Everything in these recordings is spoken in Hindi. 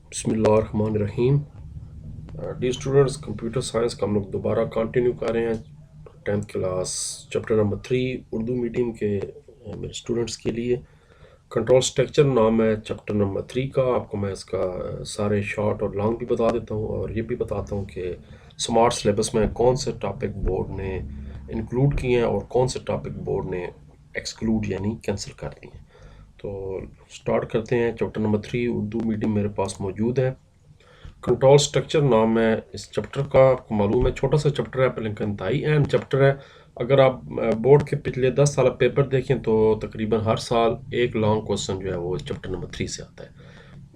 बिस्मिल्लाहिर्रहमानिर्रहीम। डी स्टूडेंट्स, कंप्यूटर साइंस का हम लोग दोबारा कंटिन्यू कर रहे हैं। 10th class chapter number 3 Urdu medium के मेरे स्टूडेंट्स के लिए कंट्रोल स्ट्रक्चर नाम है चैप्टर नंबर 3 का। आपको मैं इसका सारे शॉर्ट और लॉन्ग भी बता देता हूँ और ये भी बताता हूँ कि स्मार्ट सिलेबस में कौन से टॉपिक बोर्ड ने इंक्लूड किए हैं और कौन से टॉपिक बोर्ड ने एक्सक्लूड यानी कैंसिल कर दिए हैं। तो स्टार्ट करते हैं। चैप्टर नंबर 3 उर्दू मीडियम मेरे पास मौजूद है। कंट्रोल स्ट्रक्चर नाम है इस चैप्टर का। आपको मालूम है छोटा सा चैप्टर है लेकिन इंतहाई अहम चैप्टर है। अगर आप बोर्ड के पिछले 10 साल पेपर देखें तो तकरीबन हर साल एक लॉन्ग क्वेश्चन जो है वो चैप्टर नंबर 3 से आता है।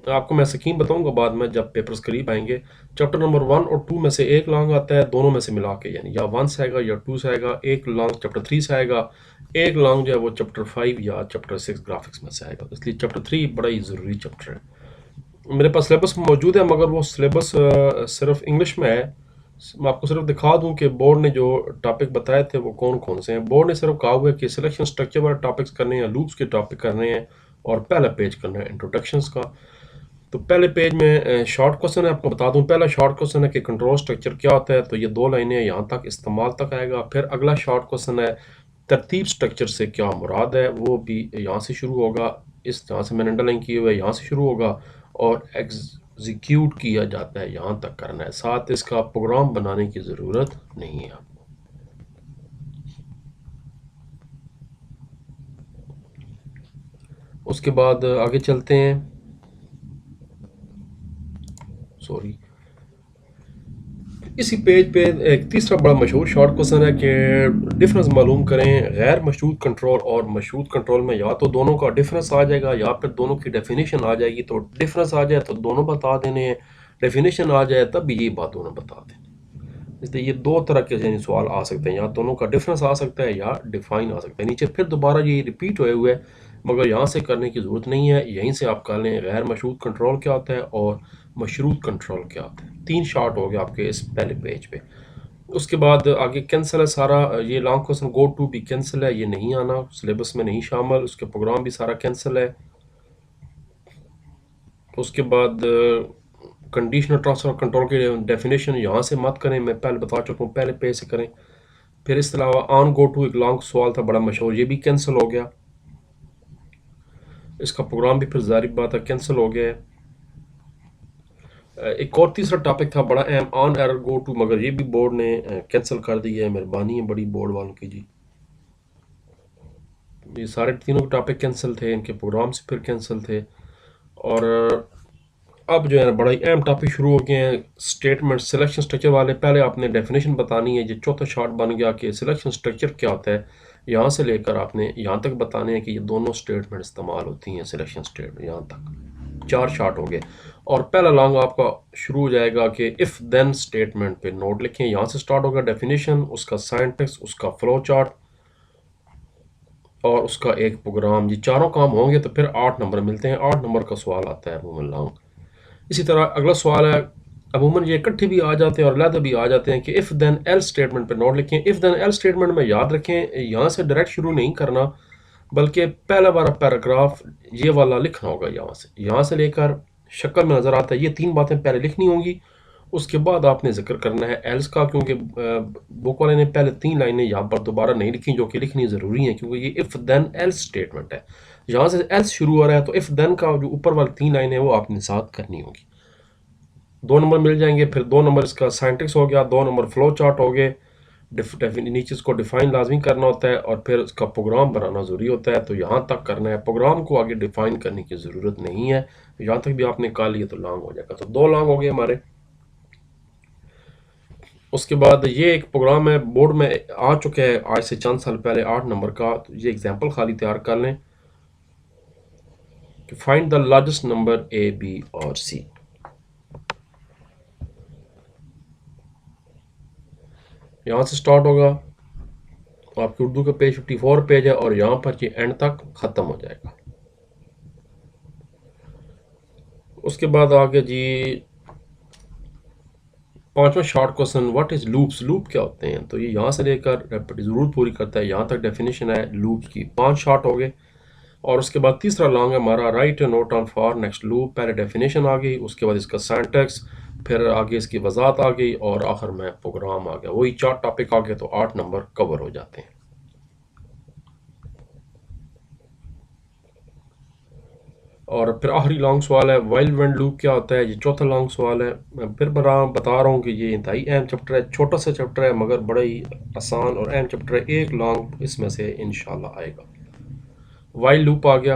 आपको मैं स्कीम बताऊंगा बाद में जब पेपर्स करीब आएंगे। चैप्टर नंबर 1 और 2 में से एक लॉन्ग आता है, दोनों में से मिला के, यानी या 1 से आएगा या 2 से आएगा। एक लॉन्ग चैप्टर 3 से आएगा, एक लॉन्ग जो है वो चैप्टर 5 या चैप्टर 6 ग्राफिक्स में से आएगा। इसलिए चैप्टर 3 बड़ा ही ज़रूरी चैप्टर है। मेरे पास सिलेबस मौजूद है मगर वो सिलेबस सिर्फ इंग्लिश में है। मैं आपको सिर्फ दिखा दूं कि बोर्ड ने जो टॉपिक बताए थे वो कौन कौन से हैं। बोर्ड ने सिर्फ कहा हुआ है कि सिलेक्शन स्ट्रक्चर वाले टॉपिक्स करने हैं, लूप्स के टॉपिक करने हैं और पहला पेज करना है इंट्रोडक्शंस का। तो पहले पेज में शॉर्ट क्वेश्चन है। आपको बता दूं पहला शॉर्ट क्वेश्चन है कि कंट्रोल स्ट्रक्चर क्या होता है। तो ये 2 लाइनें यहाँ तक इस्तेमाल तक आएगा। फिर अगला शॉर्ट क्वेश्चन है तरतीब स्ट्रक्चर से क्या मुराद है, वो भी यहाँ से शुरू होगा। इस जहाँ से मैंने अंडरलाइन किए हुए यहाँ से शुरू होगा और एग्जीक्यूट किया जाता है यहाँ तक करना है। साथ इसका प्रोग्राम बनाने की ज़रूरत नहीं है आपको। उसके बाद आगे चलते हैं। सॉरी, इसी पेज पे एक तीसरा बड़ा मशहूर शॉर्ट क्वेश्चन है कि डिफरेंस मालूम करें गैर मशरूत कंट्रोल और मशरूत कंट्रोल में। या तो दोनों का डिफरेंस आ जाएगा या फिर दोनों की डेफिनेशन आ जाएगी। तो डिफरेंस आ जाए तो दोनों बता देने हैं, डेफिनेशन आ जाए तब भी ये बात दोनों बता दें। इसलिए ये 2 तरह के यानी सवाल आ सकते हैं, या दोनों का डिफरेंस आ सकता है या डिफाइन आ सकता है। नीचे फिर दोबारा ये रिपीट हुए हुए मगर यहाँ से करने की ज़रूरत नहीं है, यहीं से आप कर लें गैर मशरूत कंट्रोल क्या होता है और मशरूत कंट्रोल क्या होता है। 3 शॉर्ट हो गए आपके इस पहले पेज पे। उसके बाद आगे कैंसिल है सारा। ये लॉन्ग क्वेश्चन गो टू भी कैंसिल है, ये नहीं आना, सिलेबस में नहीं शामिल। उसके प्रोग्राम भी सारा कैंसिल है। उसके बाद कंडीशनल ट्रांसफर कंट्रोल की डेफिनेशन यहाँ से मत करें, मैं पहले बता चुका हूँ, पहले पेज से करें। फिर इस अलावा ऑन गो टू एक लॉन्ग सवाल था बड़ा मशहूर, ये भी कैंसिल हो गया। इसका प्रोग्राम भी फिर जारी बात है कैंसिल हो गया है। एक और तीसरा टॉपिक था बड़ा अहम, ऑन एरर गो टू, मगर ये भी बोर्ड ने कैंसिल कर दिया है। मेहरबानी है बड़ी बोर्ड वालों की जी। ये सारे तीनों टॉपिक कैंसिल थे, इनके प्रोग्राम्स फिर कैंसिल थे। और अब जो है ना बड़ा ही अहम टॉपिक शुरू हो गए हैं, स्टेटमेंट सिलेक्शन स्ट्रक्चर वाले। पहले आपने डेफिनेशन बतानी है, ये चौथा शॉर्ट बन गया कि सिलेक्शन स्ट्रक्चर क्या होता है। यहाँ से लेकर आपने यहाँ तक बताने हैं कि ये दोनों स्टेटमेंट इस्तेमाल होती हैं सिलेक्शन स्टेटमेंट। यहाँ तक 4 शॉर्ट हो गए। और पहला लॉन्ग आपका शुरू हो जाएगा कि इफ़ देन स्टेटमेंट पे नोट लिखें। यहाँ से स्टार्ट होगा डेफिनेशन, उसका सिंटैक्स, उसका फ्लो चार्ट और उसका एक प्रोग्राम। ये चारों काम होंगे तो फिर 8 नंबर मिलते हैं। 8 नंबर का सवाल आता है अमूमन लॉन्ग। इसी तरह अगला सवाल है, अमूमन ये इकट्ठे भी आ जाते हैं और अलहदा भी आ जाते हैं कि इफ़ देन एल स्टेटमेंट पे नोट लिखें। इफ़ देन एल स्टेटमेंट में याद रखें यहाँ से डायरेक्ट शुरू नहीं करना, बल्कि पहला वाला पैराग्राफ ये वाला लिखना होगा। यहाँ से लेकर शक्ल में नज़र आता है, ये 3 बातें पहले लिखनी होंगी। उसके बाद आपने जिक्र करना है एल्स का, क्योंकि बुक वाले ने पहले 3 लाइनें यहाँ पर दोबारा नहीं लिखी जो कि लिखनी ज़रूरी है, क्योंकि ये इफ़ देन एल्स स्टेटमेंट है। यहाँ से एल्स शुरू हो रहा है तो इफ़ देन का जो ऊपर वाली 3 लाइनें वो आपने साथ करनी होगी। 2 नंबर मिल जाएंगे। फिर 2 नंबर इसका साइंटिक्स हो गया, 2 नंबर फ्लो चार्ट हो गए। नीचे इसको डिफाइन लाजमी करना होता है और फिर इसका प्रोग्राम बनाना ज़रूरी होता है। तो यहाँ तक करना है, प्रोग्राम को आगे डिफाइन करने की ज़रूरत नहीं है। यहाँ तक भी आपने कर लिया तो लॉन्ग हो जाएगा। तो 2 लॉन्ग हो गए हमारे। उसके बाद ये एक प्रोग्राम है, बोर्ड में आ चुका है आज से चंद साल पहले, 8 नंबर का। तो ये एग्जाम्पल खाली तैयार कर लें कि find the largest number A, B और सी। यहाँ से स्टार्ट होगा, आपकी उर्दू का पेज 54 पेज है और यहाँ पर ये एंड तक ख़त्म हो जाएगा। उसके बाद आगे जी 5वां short question, what is loops. Loop क्या होते हैं। तो ये यहाँ से लेकर ज़रूरत पूरी करता है, यहाँ तक डेफिनेशन है लूप्स की। 5 शॉर्ट हो गए। और उसके बाद तीसरा लॉन्ग है हमारा right note on for next loop. पहले डेफिनेशन आ गई, उसके बाद इसका सिंटैक्स, फिर आगे इसकी वजाहत आ गई और आखिर में प्रोग्राम आ गया। वही 4 टॉपिक आ गए तो 8 नंबर कवर हो जाते हैं। और फिर आखिरी लॉन्ग सवाल है वाइल व्हेन लूप क्या होता है, ये चौथा लॉन्ग सवाल है। मैं फिर बता रहा हूँ कि ये इंतहाई अहम चैप्टर है, छोटा सा चैप्टर है मगर बड़ा ही आसान और अहम चैप्टर है। एक लॉन्ग इसमें से इंशाल्लाह आएगा। वाइल लूप आ गया,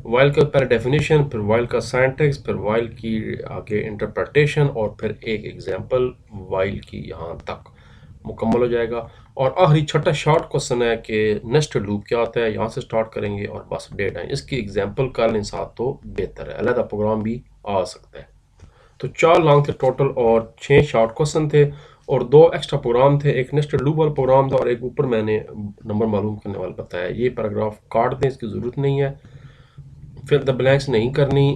वाइल का पहले डेफिनेशन, फिर वाइल का सिंटैक्स, फिर वाइल की आगे इंटरप्रिटेशन और फिर एक एग्जांपल वाइल की यहाँ तक मुकम्मल हो जाएगा। और आखिरी छठा शॉर्ट क्वेश्चन है कि नेस्टेड लूप क्या होता है, यहाँ से स्टार्ट करेंगे और बस डेट है। इसकी एग्जांपल कर लें साथ तो बेहतर है, अलग प्रोग्राम भी आ सकता है। तो 4 लॉन्ग थे टोटल और 6 शॉर्ट क्वेश्चन थे और 2 एक्स्ट्रा प्रोग्राम थे। एक नेस्टेड लूप वाला प्रोग्राम था और एक ऊपर मैंने नंबर मालूम करने वाला बताया। ये पैराग्राफ काट दें, इसकी ज़रूरत नहीं है। फिल द ब्लैंक्स नहीं करनी,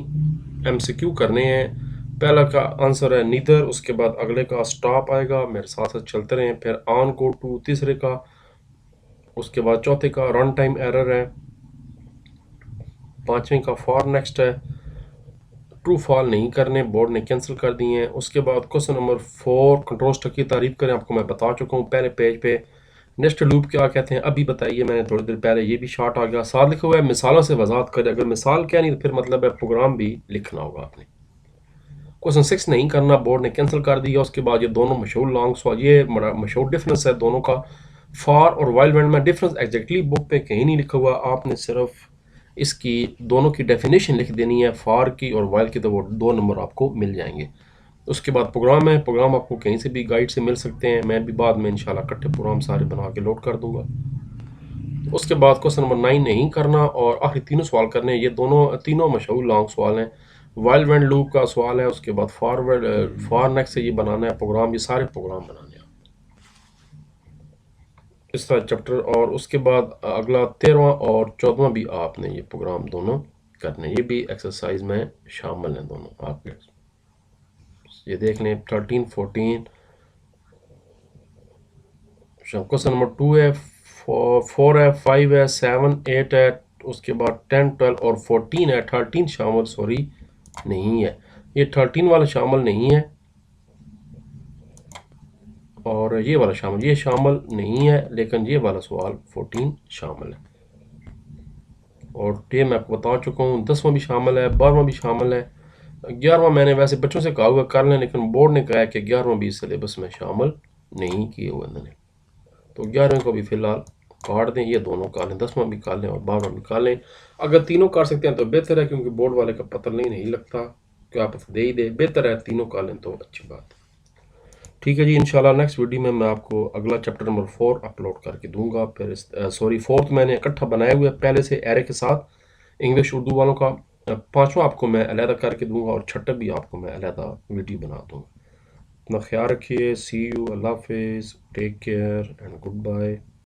एमसीक्यू करने हैं। पहला का आंसर है नीदर, उसके बाद अगले का स्टॉप आएगा, मेरे साथ साथ चलते रहें। फिर ऑन गो टू तीसरे का, उसके बाद चौथे का रन टाइम एरर है, पांचवें का फॉर नेक्स्ट है, ट्रू फॉल नहीं करने, बोर्ड ने कैंसिल कर दिए हैं। उसके बाद क्वेश्चन नंबर 4 कंट्रोल स्ट्रक्चर की तारीफ करें, आपको मैं बता चुका हूँ पहले पेज पे। नेक्स्ट लूप क्या कहते हैं अभी बताइए, मैंने थोड़ी देर पहले, ये भी शॉर्ट आ गया। साथ लिखा हुआ है मिसालों से वजाहत करें, अगर मिसाल क्या नहीं तो फिर मतलब है प्रोग्राम भी लिखना होगा आपने। क्वेश्चन 6 नहीं करना, बोर्ड ने कैंसिल कर दिया। उसके बाद ये दोनों मशहूर लॉन्ग सवाल, ये मशहूर डिफरेंस है दोनों का। फॉर और वाइल व्हेन में डिफरेंस एग्जैक्टली बुक पे कहीं नहीं लिखा हुआ, आपने सिर्फ इसकी दोनों की डेफिनेशन लिख देनी है, फॉर की और वाइल की, तो वो 2 नंबर आपको मिल जाएंगे। उसके बाद प्रोग्राम है, प्रोग्राम आपको कहीं से भी गाइड से मिल सकते हैं, मैं भी बाद में इंशाल्लाह इकट्ठे प्रोग्राम सारे बना के लोड कर दूंगा। उसके बाद क्वेश्चन नंबर 9 नहीं करना और आखिरी तीनों सवाल करने हैं। ये तीनों मशहूर लॉन्ग सवाल हैं। वाइल व्हेन लूप का सवाल है, उसके बाद फॉरवर्ड फॉर नेक्स्ट से ये बनाना है प्रोग्राम, ये सारे प्रोग्राम बनाने हैं इस तरह चैप्टर। और उसके बाद अगला 13वां और 14वां भी आपने ये प्रोग्राम दोनों करने, ये भी एक्सरसाइज में शामिल हैं दोनों आपके। ये देख लें 13 14, क्वेश्चन नंबर 2 है, 4 है, 5 है, 7 8 है, उसके बाद 10 12 और 14 है। 13 शामिल सॉरी नहीं है, ये 13 वाला शामिल नहीं है और ये वाला ये शामिल नहीं है, लेकिन ये वाला सवाल 14 शामिल है। और ये मैं आपको बता चुका हूँ, 10वां भी शामिल है, 12वां भी शामिल है। 11वां मैंने वैसे बच्चों से कहा हुआ कर लें, लेकिन बोर्ड ने कहा है कि 11वां भी सिलेबस में शामिल नहीं किए हुए उन्होंने, तो 11वें को भी फिलहाल काट दें। ये दोनों कर लें, 10वां भी कर लें और 12वां भी कर लें। अगर तीनों कर सकते हैं तो बेहतर है, क्योंकि बोर्ड वाले का पता नहीं लगता कि आप दे ही दे, बेहतर है तीनों कर लें तो अच्छी बात है। ठीक है जी, इंशाल्लाह नेक्स्ट वीडियो में मैं आपको अगला चैप्टर नंबर 4 अपलोड करके दूंगा। फिर सॉरी 4th मैंने इकट्ठा बनाया हुआ है पहले से एरे के साथ इंग्लिश उर्दू वालों का। 5वां आपको मैं अलहदा करके दूंगा और 6ठा भी आपको मैं अलहदा वीडियो बना दूंगा। अपना ख्याल रखिए, सी यू, अल्लाह हाफिज़, take care and good bye.